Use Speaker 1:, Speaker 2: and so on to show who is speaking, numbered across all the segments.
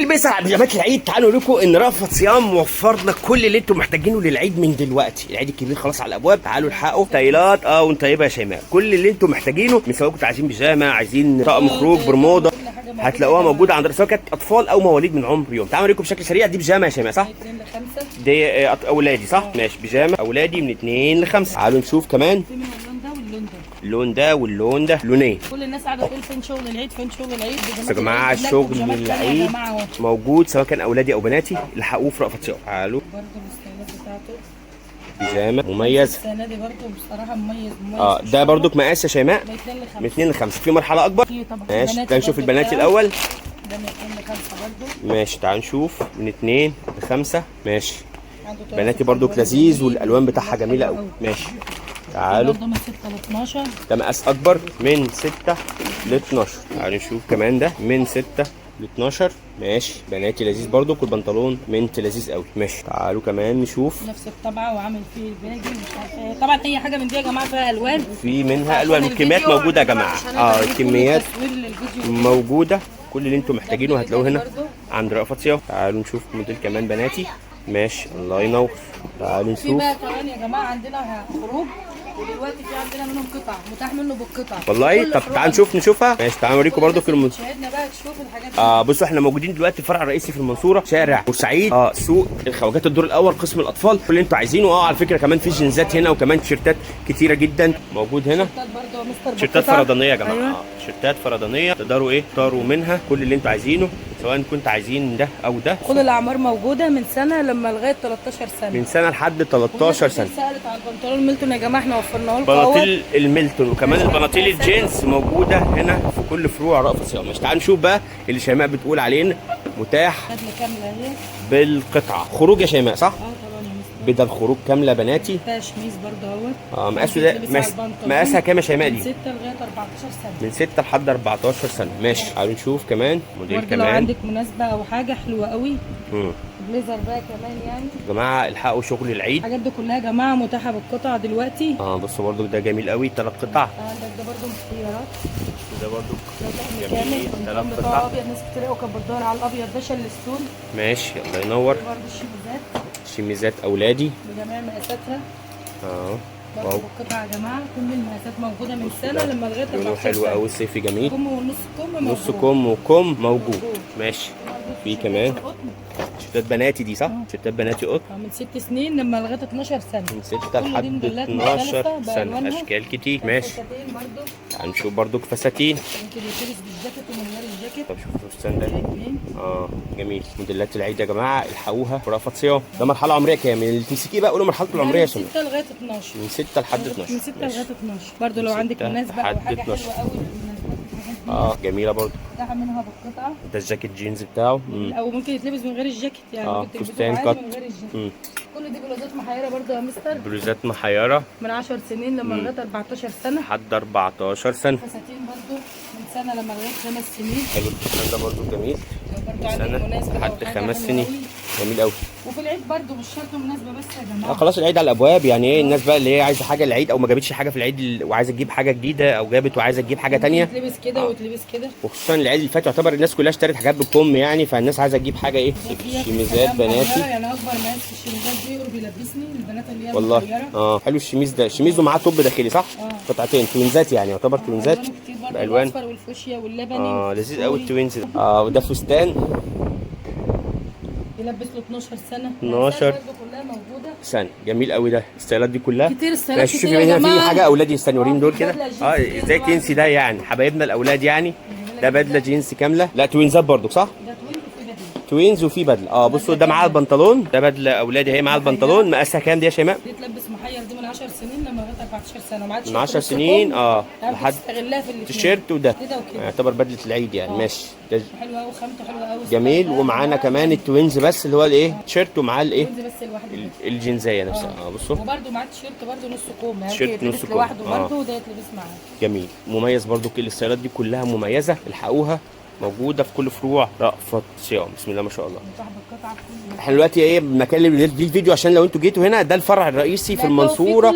Speaker 1: اللي بيسعى بيجامات العيد، تعالوا لكم ان رأفت صيام موفر لك كل اللي انتم محتاجينه للعيد من دلوقتي. العيد الكبير خلاص على الابواب، تعالوا الحقوا ستايلات وانت طيبه يا شيماء. كل اللي انتم محتاجينه من سواء كنتوا عايزين بيجامه، عايزين طقم خروج، برموده، هتلاقوها موجوده عند سواء كانت اطفال او مواليد من عمر يوم. تعالوا لكم بشكل سريع. دي بيجامه يا شيماء صح؟
Speaker 2: 2 ل 5
Speaker 1: دي اولادي صح؟ ماشي، بيجامه اولادي من 2 ل 5. تعالوا نشوف كمان
Speaker 2: في من اللون ده واللون ده.
Speaker 1: اللون ده واللون ده، لونين.
Speaker 2: كل الناس قاعده تقول فين شغل العيد، فين شغل العيد.
Speaker 1: يا جماعه الشغل العيد موجود سواء كان اولادي او بناتي، الحقوه في رأفت صيام. تعالوا
Speaker 2: برضه الستايلات بتاعته
Speaker 1: بيجامه مميز.
Speaker 2: السنه دي برضه بصراحه مميز.
Speaker 1: ده برضو مقاس يا شيماء من
Speaker 2: 2 ل 5.
Speaker 1: 2 ل 5. في مرحله اكبر
Speaker 2: في طبعا
Speaker 1: ماشي. تعالوا نشوف البناتي الاول.
Speaker 2: ده من 2 ل 5 برضه
Speaker 1: ماشي، تعالوا نشوف من 2 ل 5. ماشي، بناتي برضو لذيذ والالوان بتاعها جميله قوي. ماشي تعالوا،
Speaker 2: ده من 6 ل 12.
Speaker 1: ده مقاس اكبر من 6 ل 12. تعالوا نشوف كمان ده من 6 ل 12. ماشي، بناتي لذيذ برضو، كل بنطلون منت لذيذ قوي. ماشي تعالوا كمان نشوف.
Speaker 2: نفس الطبعه وعامل فيه الباجي مش عارفه ايه. طبعا اي حاجه من دي يا جماعه فيها الوان،
Speaker 1: في منها الوان والكميات موجوده يا جماعه. الكميات موجوده، كل اللي انتم محتاجينه هتلاقوه هنا عند رأفت صيام. تعالوا نشوف موديل كمان بناتي. ماشي الله ينور. تعالوا
Speaker 2: في
Speaker 1: نشوف
Speaker 2: بقى كمان يا جماعه عندنا خروج، ودلوقتي في عندنا منهم قطع متاح منه بالقطع
Speaker 1: والله. طب تعالوا نشوفها. ماشي تعالوا نوريكم برضو في
Speaker 2: شاهدنا بقى تشوف الحاجات دي.
Speaker 1: بصوا احنا موجودين دلوقتي في الفرع الرئيسي في المنصوره، شارع بورسعيد، سوق الخواجات الدور الاول، قسم الاطفال. كل اللي انتوا عايزينه. على فكره كمان في جينزات هنا، وكمان تيشيرتات كتيره جدا موجود هنا. تيشيرتات فردانيه يا جماعه.
Speaker 2: أيوة.
Speaker 1: تيشيرتات فردانيه تقدروا تختاروا منها كل اللي انتوا عايزينه، سواء كنت عايزين ده او ده.
Speaker 2: كل الاعمار موجوده من سنه لما لغايه 13 سنه.
Speaker 1: من سنه لحد 13 سنه.
Speaker 2: سالت على البنطلون ميلتون يا جماعه، احنا وفرناه لكم.
Speaker 1: بناطيل الميلتون وكمان البناطيل الجينز موجوده هنا في كل فروع رأفت صيام. مش تعالوا نشوف بقى اللي شيماء بتقول عليه متاح
Speaker 2: بدله كامله اهي
Speaker 1: بالقطعه. خروج يا شيماء صح؟
Speaker 2: طبعا يا مستر.
Speaker 1: بدل خروج كامله بناتي.
Speaker 2: ده شميز برضه اهوت.
Speaker 1: مقاسه ده مقاسها كام يا شيماء
Speaker 2: من
Speaker 1: دي؟
Speaker 2: 6 لغايه 14 سنه.
Speaker 1: من 6 لحد 14 سنه. ماشي تعالوا نشوف كمان موديل
Speaker 2: برضه
Speaker 1: كمان.
Speaker 2: لو عندك مناسبه او حاجه حلوه قوي.
Speaker 1: امم
Speaker 2: بليزر بقى كمان يعني.
Speaker 1: يا جماعه الحقوا شغل العيد.
Speaker 2: الحاجات دي كلها يا جماعه متاحه بالقطع دلوقتي.
Speaker 1: بصوا برضو ده جميل قوي، 3 قطع.
Speaker 2: عندك ده برضه اختيارات.
Speaker 1: ده برضو
Speaker 2: جميل.
Speaker 1: جميل، 3
Speaker 2: بتاع
Speaker 1: قطع.
Speaker 2: ابيض، ناس كتير قوي كانت بتدور على الابيض ده شلستون.
Speaker 1: ماشي الله ينور.
Speaker 2: برضه الشميزات
Speaker 1: شميزات اولادي
Speaker 2: بجميع مقاساتها. برضه
Speaker 1: واو،
Speaker 2: بالقطع يا جماعه، كل المقاسات موجوده من سنه لما لغايه 14
Speaker 1: لونه حلو قوي، صيفي جميل.
Speaker 2: كم ونص كم موجود.
Speaker 1: نص كم وكم موجود. ماشي. في كمان تيشيرتات بناتي دي صح؟ تيشيرتات بناتي قط
Speaker 2: من 6 سنين لما لغايه 12 سنه.
Speaker 1: من 6 لحد 12 سنة. أشكال كتير. ماشي
Speaker 2: برضه
Speaker 1: هنشوف برضو فساتين.
Speaker 2: ممكن يلبس بالجاكيت ومن غير الجاكيت.
Speaker 1: طب شوفوا الفستان ده. جميل. موديلات العيد يا جماعة الحقوها في رأفت صيام. ده مرحلة عمرية كام؟ اللي تمسكيه بقى قولوا مرحلته العمرية يا شباب.
Speaker 2: من 6 لغايه 12.
Speaker 1: من 6 لحد 12.
Speaker 2: من 6 لغايه 12. برضه لو عندك مناسبه او حاجه حلوه قوي.
Speaker 1: جميلة برضو.
Speaker 2: بتاعها منها بالقطعه.
Speaker 1: ده الجاكيت جينز بتاعه.
Speaker 2: او ممكن يتلبس من غير الجاكيت يعني. ممكن تلبسه
Speaker 1: فستان
Speaker 2: عادي
Speaker 1: كات.
Speaker 2: من غير الجاكيت. كل دي بلوزات محيره برضه يا مستر.
Speaker 1: بلوزات محيرة
Speaker 2: من 10 سنين لما لغايه 14 سنه.
Speaker 1: لحد 14 سنة.
Speaker 2: فساتين برضه من سنه لما لغايه 5 سنين.
Speaker 1: حلو الفستان ده برضو جميل.
Speaker 2: برضه عندك مناسبه
Speaker 1: لحد 5 سنين. جميل قوي.
Speaker 2: وفي العيد برضه مش شرط مناسبه بس يا جماعه.
Speaker 1: خلاص العيد على الابواب. يعني الناس بقى اللي هي عايزه حاجه العيد او ما جابتش حاجه في العيد وعايزه تجيب حاجه جديده، او جابت وعايزه تجيب حاجه تانية.
Speaker 2: تلبس كده وتلبس كده.
Speaker 1: وخصوصا العيد اللي فات يعتبر الناس كلها اشترت حاجات بالكم يعني، فالناس عايزه تجيب حاجه شميزات بناتي.
Speaker 2: يعني اكبر مقاس في الشميزات دي قرب يلبسني البنات اللي هي
Speaker 1: والله.
Speaker 2: صغيره.
Speaker 1: حلو الشميز ده. شميز ومعاه توب داخلي صح؟ قطعتين توينزات يعني، يعتبر توينزات
Speaker 2: بالوان الاصفر والفوشيا واللبني.
Speaker 1: لذيذ قوي التوينز ده. وده فستان
Speaker 2: يلبس له 12 سنه.
Speaker 1: 12
Speaker 2: كلها موجوده
Speaker 1: سنه. جميل قوي ده. الستايلات دي كلها
Speaker 2: كتير. الستايلات كتير
Speaker 1: شوفي
Speaker 2: يا
Speaker 1: هنا
Speaker 2: جماعه.
Speaker 1: في حاجه اولادي استنورين دول كده.
Speaker 2: بدلة
Speaker 1: ازاي تنسي ده يعني حبايبنا الاولاد يعني. ده بدله جينز كامله. لا توينزات برضو صح؟
Speaker 2: ده توين وفي بدله.
Speaker 1: توينز وفي بدله. بصوا ده معاه البنطلون. ده بدله اولادي اهي معاه البنطلون. مقاسها كام دي يا شيماء؟
Speaker 2: دي تلبس محير. دي من 10 سنين لما لغايه 14 سنه. ما عادش
Speaker 1: من 10 سنين
Speaker 2: لحد تستغلها في الاثنين.
Speaker 1: تيشيرت وده
Speaker 2: كده وكده.
Speaker 1: يعتبر بدله العيد يعني. ماشي ده
Speaker 2: حلوه قوي، خامته حلوه قوي.
Speaker 1: جميل. ومعانا كمان التوينز بس اللي هو الايه تيشيرت ومعاه الايه
Speaker 2: بس لوحده.
Speaker 1: الجنزيه نفسها. بصوا
Speaker 2: وبرده معاه تيشيرت برده نص كوم يعني.
Speaker 1: تيشيرت نص كوم
Speaker 2: لوحده برده وده يتلبس معاه.
Speaker 1: جميل مميز برده. كل الستايلات دي كلها مميزه. الحقوها موجوده في كل فروع رأفت صيام. بسم الله ما شاء الله. احنا دلوقتي بنكلم دي الفيديو عشان لو انتوا جيتوا هنا. ده الفرع الرئيسي في المنصوره.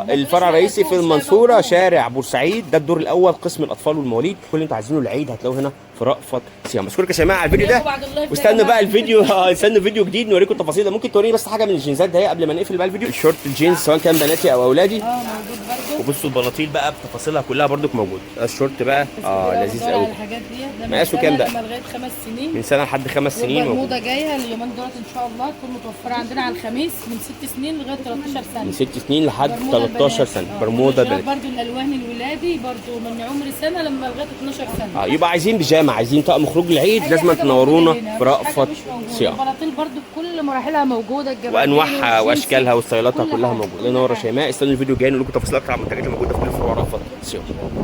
Speaker 1: الفرع الرئيسي في المنصوره شارع بورسعيد. ده الدور الاول قسم الاطفال والمواليد. كل اللي انتوا عايزينه العيد هتلاقوه هنا في رأفت صيام. اشكرك يا شيماء على الفيديو ده،
Speaker 2: بعد اللايف ده
Speaker 1: واستنوا
Speaker 2: يا
Speaker 1: بقى
Speaker 2: جماعة.
Speaker 1: الفيديو استنوا فيديو جديد نوريكم التفاصيل ده. ممكن توريني بس حاجه من الجينزات ده قبل ما نقفل بقى الفيديو؟ الشورت الجينز سواء كان بناتي او اولادي.
Speaker 2: موجود برضه.
Speaker 1: وبصوا البناطيل بقى بتفاصيلها كلها برضك موجود. الشورت بقى لذيذ قوي.
Speaker 2: الحاجات دي ده
Speaker 1: مقاسه كام بقى؟
Speaker 2: لغايه 5 سنين.
Speaker 1: من سنه لحد 5 سنين موجود.
Speaker 2: والبرموده جايه اليومين دولت ان شاء الله تكون متوفره عندنا على الخميس من 6 سنين لغايه 13 سنه.
Speaker 1: من 6 سنين لحد
Speaker 2: برمودا
Speaker 1: 13
Speaker 2: بنات.
Speaker 1: سنه. برمودا بنات.
Speaker 2: برضه الالوان الولادي برضه من عمر سنه لما لغايه 12 سنه.
Speaker 1: يبقى عايزين بيجامه، عايزين طقم خروج العيد،
Speaker 2: أي
Speaker 1: لازم
Speaker 2: حاجة
Speaker 1: تنورونا
Speaker 2: موجودة هنا،
Speaker 1: في
Speaker 2: مفيش حاجة
Speaker 1: رأفت
Speaker 2: مش موجودة.
Speaker 1: صيام.
Speaker 2: البناطيل برضه بكل مراحلها موجوده، الجبردين
Speaker 1: وانواعها
Speaker 2: والجينز،
Speaker 1: واشكالها وستايلاتها
Speaker 2: كل
Speaker 1: كلها
Speaker 2: حاجة.
Speaker 1: موجوده. نور يا شيماء، استنوا الفيديو الجاي نقول لكم تفاصيل اكتر عن المنتجات الموجوده في فروع رأفت صيام.